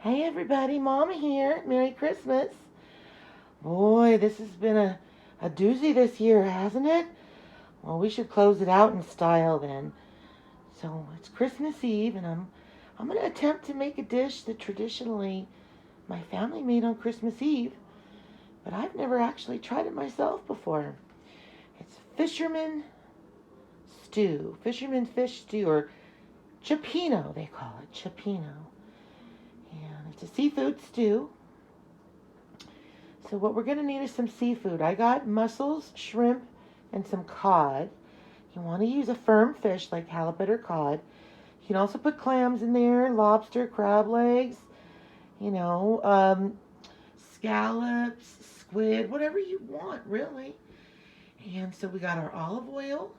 Hey everybody, Mama here. Merry Christmas. Boy, this has been a doozy this year, hasn't it? Well, we should close it out in style then. So it's Christmas Eve, and I'm gonna attempt to make a dish that traditionally my family made on Christmas Eve, but I've never actually tried it myself before. It's fisherman fish stew, or Cioppino they call it, Cioppino. And it's a seafood stew. So what we're going to need is some seafood. I got mussels, shrimp, and some cod. You want to use a firm fish like halibut or cod. You can also put clams in there, lobster, crab legs, scallops, squid, whatever you want, really. And so we got our olive oil,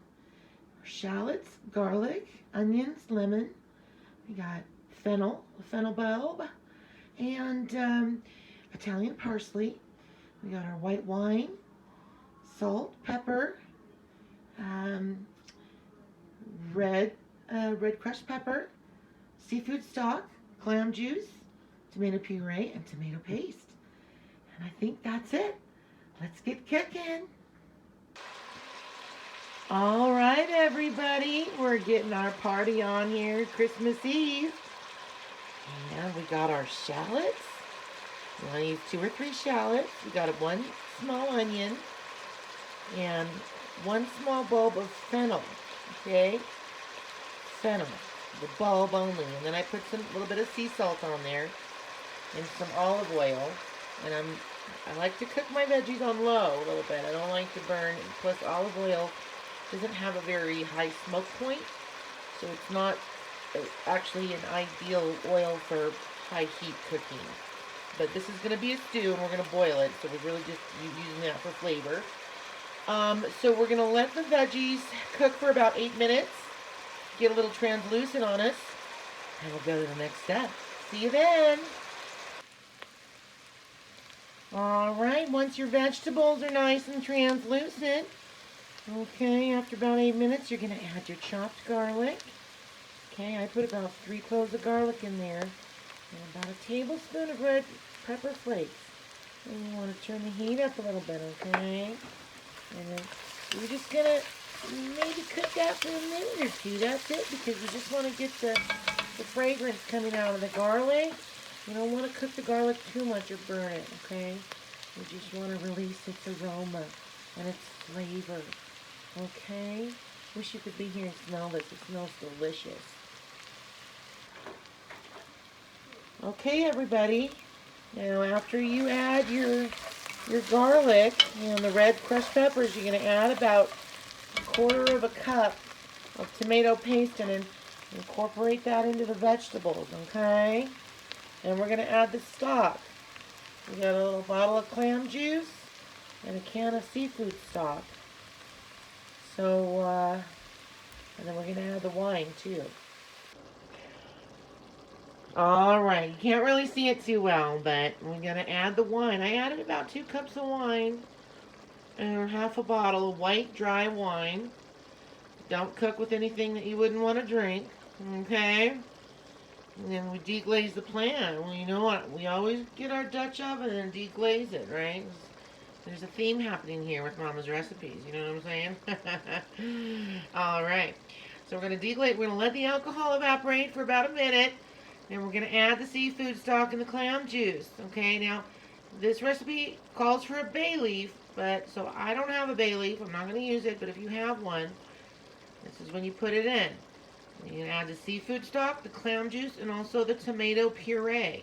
our shallots, garlic, onions, lemon. We got a fennel bulb, and Italian parsley. We got our white wine, salt, pepper, red crushed pepper, seafood stock, clam juice, tomato puree, and tomato paste. And I think that's it. Let's get cooking. All right, everybody, we're getting our party on here, Christmas Eve. And we got our shallots. We want to use 2 or 3 shallots. We got 1 small onion and 1 small bulb of fennel. Okay, fennel, the bulb only. And then I put a little bit of sea salt on there and some olive oil. And I like to cook my veggies on low a little bit. I don't like to burn. Plus, olive oil doesn't have a very high smoke point, so it's not actually an ideal oil for high heat cooking. But this is going to be a stew, and we're going to boil it, so we're really just using that for flavor. So we're going to let the veggies cook for about 8 minutes, get a little translucent on us, and we'll go to the next step. See you then. All right, once your vegetables are nice and translucent, okay, after about 8 minutes, you're going to add your chopped garlic. Okay, I put about 3 cloves of garlic in there, and about a tablespoon of red pepper flakes. And you want to turn the heat up a little bit, okay? And then we're just going to maybe cook that for a minute or 2. That's it, because you just want to get the fragrance coming out of the garlic. You don't want to cook the garlic too much or burn it, okay? You just want to release its aroma and its flavor, okay? Wish you could be here and smell this. It smells delicious. Okay, everybody. Now, after you add your garlic and the red crushed peppers, you're going to add about 1/4 of a cup of tomato paste and incorporate that into the vegetables, okay? And we're going to add the stock. We got a little bottle of clam juice and a can of seafood stock. So, and then we're going to add the wine too. All right, you can't really see it too well, but we're going to add the wine. I added about 2 cups of wine and half a bottle of white dry wine. Don't cook with anything that you wouldn't want to drink, okay? And then we deglaze the plant. Well, you know what? We always get our Dutch oven and deglaze it, right? There's a theme happening here with Mama's recipes. You know what I'm saying? All right. So we're going to deglaze. We're going to let the alcohol evaporate for about a minute. Then we're going to add the seafood stock and the clam juice. Okay, now this recipe calls for a bay leaf, but so I don't have a bay leaf. I'm not going to use it, but if you have one, this is when you put it in. You can add the seafood stock, the clam juice, and also the tomato puree.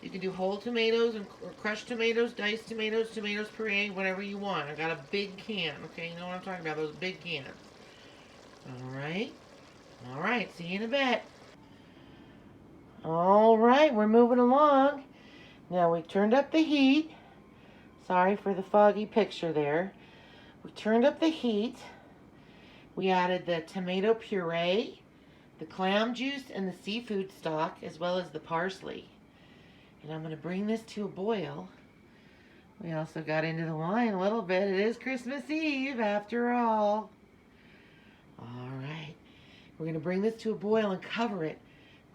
You can do whole tomatoes or crushed tomatoes, diced tomatoes, tomatoes puree, whatever you want. I got a big can, okay? You know what I'm talking about, those big cans. All right. All right, see you in a bit. All right, we're moving along. Now we turned up the heat. Sorry for the foggy picture there. We turned up the heat. We added the tomato puree, the clam juice, and the seafood stock, as well as the parsley. And I'm going to bring this to a boil. We also got into the wine a little bit. It is Christmas Eve, after all. All right. We're going to bring this to a boil and cover it.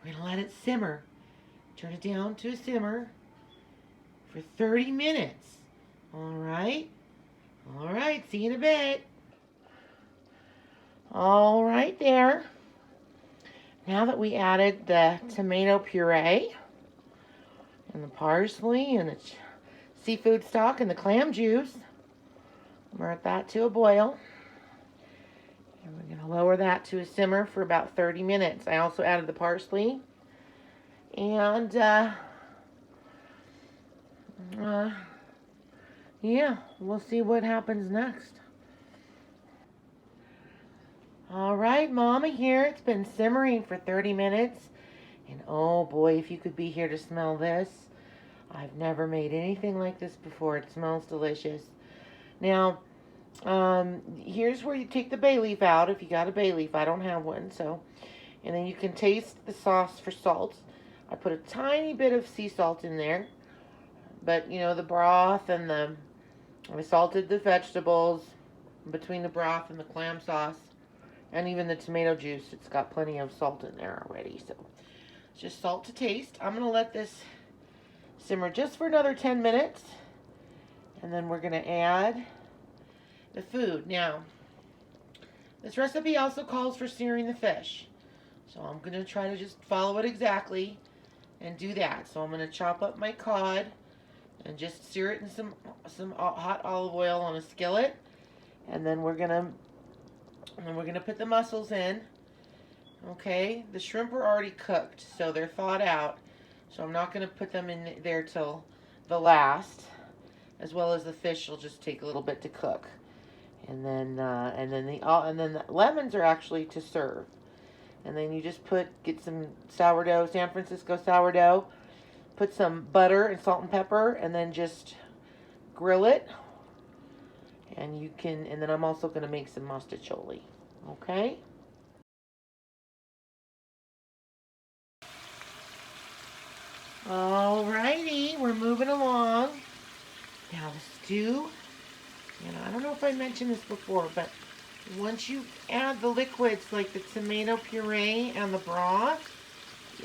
We're going to let it simmer Turn it down to a simmer for 30 minutes. All right. All right. See you in a bit. All right there. Now that we added the tomato puree and the parsley and the seafood stock and the clam juice, we're at that to a boil. And we're going to lower that to a simmer for about 30 minutes. I also added the parsley. And, yeah, we'll see what happens next. All right, Mama here. It's been simmering for 30 minutes. And oh boy, if you could be here to smell this. I've never made anything like this before. It smells delicious. Now, here's where you take the bay leaf out if you got a bay leaf. I don't have one, so. And then you can taste the sauce for salt. I put a tiny bit of sea salt in there. But, you know, the broth and I salted the vegetables between the broth and the clam sauce. And even the tomato juice, it's got plenty of salt in there already. So, it's just salt to taste. I'm going to let this simmer just for another 10 minutes. And then we're going to add the food. Now, this recipe also calls for searing the fish. So I'm going to try to just follow it exactly and do that. So I'm going to chop up my cod and just sear it in some hot olive oil on a skillet. And then we're going to put the mussels in. Okay, the shrimp are already cooked, so they're thawed out. So I'm not going to put them in there till the last, as well as the fish will just take a little bit to cook. And then the lemons are actually to serve. And then you just get some sourdough, San Francisco sourdough, put some butter and salt and pepper, and then just grill it. And then I'm also going to make some mostaccioli. Okay? Alrighty, we're moving along. Now the stew, I don't know if I mentioned this before, but once you add the liquids like the tomato puree and the broth,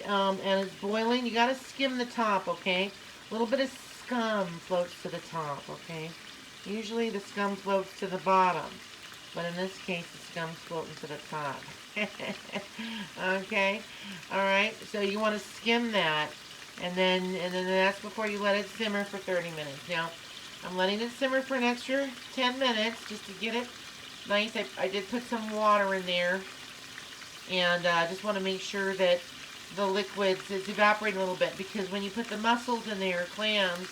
and it's boiling, you gotta skim the top, okay? A little bit of scum floats to the top, okay? Usually the scum floats to the bottom, but in this case the scum's floating to the top. Okay? Alright, so you want to skim that, and then that's before you let it simmer for 30 minutes. Now, I'm letting it simmer for an extra 10 minutes just to get it nice. I did put some water in there, and I just want to make sure that the liquids is evaporating a little bit, because when you put the mussels in there, clams,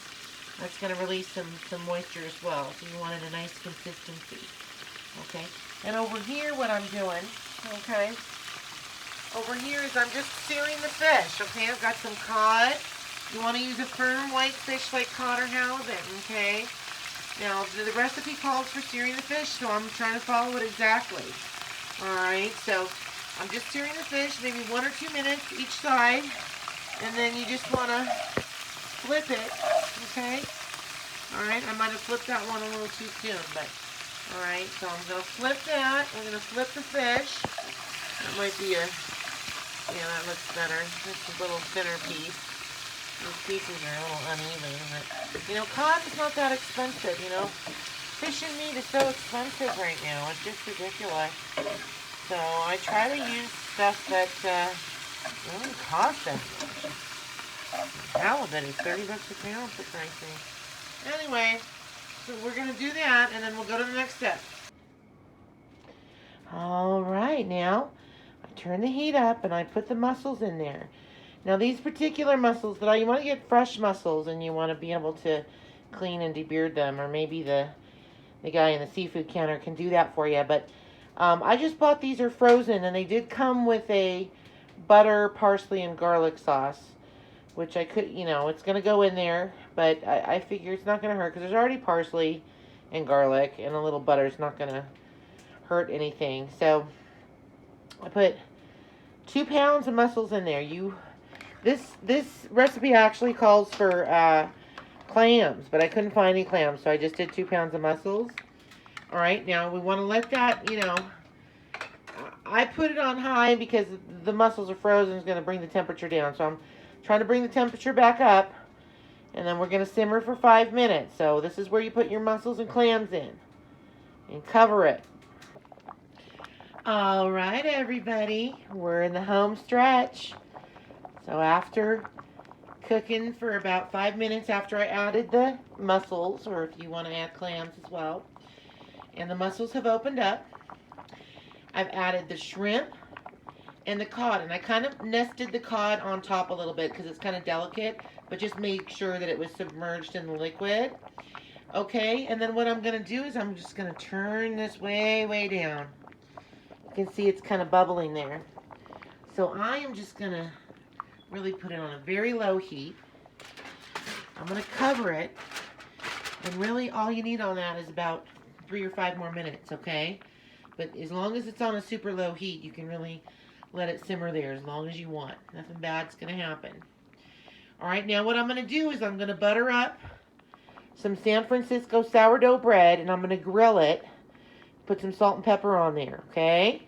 that's going to release some moisture as well. So you want it a nice consistency. Okay? And over here, what I'm doing, okay, over here is I'm just searing the fish. Okay? I've got some cod. You want to use a firm white fish like cod or halibut. Okay? Now, the recipe calls for searing the fish, so I'm trying to follow it exactly. Alright, so I'm just searing the fish, maybe 1 or 2 minutes each side, and then you just want to flip it, okay? Alright, I might have flipped that one a little too soon, but alright, so I'm going to flip that. I'm going to flip the fish. That might be yeah, that looks better. Just a little thinner piece. These pieces are a little uneven, but, cod is not that expensive, Fish and meat is so expensive right now. It's just ridiculous. So I try to use stuff that doesn't cost that much. Halibut is 30 bucks a pound for Christ's sake. Anyway, so we're going to do that, and then we'll go to the next step. All right, now I turn the heat up, and I put the mussels in there. Now these particular mussels, you want to get fresh mussels, and you want to be able to clean and debeard them, or maybe the guy in the seafood counter can do that for you. But I just bought these are frozen, and they did come with a butter, parsley, and garlic sauce, which I could, it's going to go in there, but I figure it's not going to hurt because there's already parsley and garlic, and a little butter is not going to hurt anything. So I put 2 pounds of mussels in there. This recipe actually calls for clams, but I couldn't find any clams, so I just did 2 pounds of mussels. All right, now we want to let that, I put it on high because the mussels are frozen. It's going to bring the temperature down, so I'm trying to bring the temperature back up. And then we're going to simmer for 5 minutes. So this is where you put your mussels and clams in. And cover it. All right, everybody. We're in the home stretch. So after cooking for about 5 minutes after I added the mussels, or if you want to add clams as well, and the mussels have opened up, I've added the shrimp and the cod, and I kind of nested the cod on top a little bit because it's kind of delicate, but just make sure that it was submerged in the liquid. Okay, and then what I'm going to do is I'm just going to turn this way down. You can see it's kind of bubbling there. So I am just going to really put it on a very low heat. I'm going to cover it, and really all you need on that is about 3 or 5 more minutes, okay? But as long as it's on a super low heat, you can really let it simmer there as long as you want. Nothing bad's going to happen. All right, now what I'm going to do is I'm going to butter up some San Francisco sourdough bread, and I'm going to grill it. Put some salt and pepper on there, okay?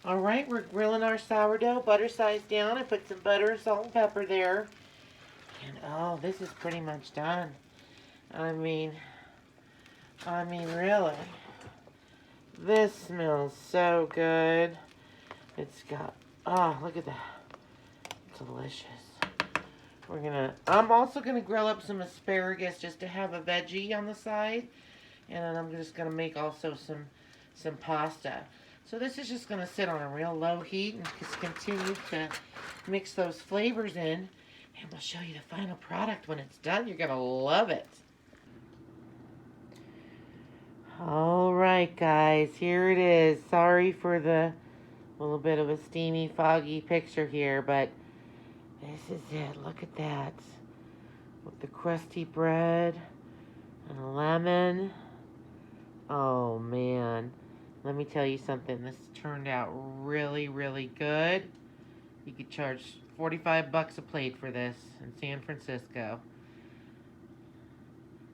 All right, we're grilling our sourdough, butter size down. I put some butter, salt, and pepper there. And oh, this is pretty much done. I mean, really. This smells so good. It's got, oh, look at that. Delicious. I'm also gonna grill up some asparagus just to have a veggie on the side. And then I'm just gonna make also some pasta. So this is just gonna sit on a real low heat and just continue to mix those flavors in. And we'll show you the final product when it's done. You're gonna love it. All right, guys, here it is. Sorry for the little bit of a steamy, foggy picture here, but this is it. Look at that. With the crusty bread and a lemon. Oh, man. Let me tell you something. This turned out really, really good. You could charge $45 a plate for this in San Francisco.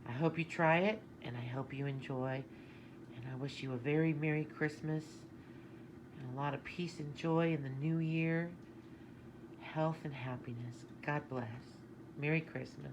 I hope you try it, and I hope you enjoy. And I wish you a very Merry Christmas and a lot of peace and joy in the new year. Health and happiness. God bless. Merry Christmas.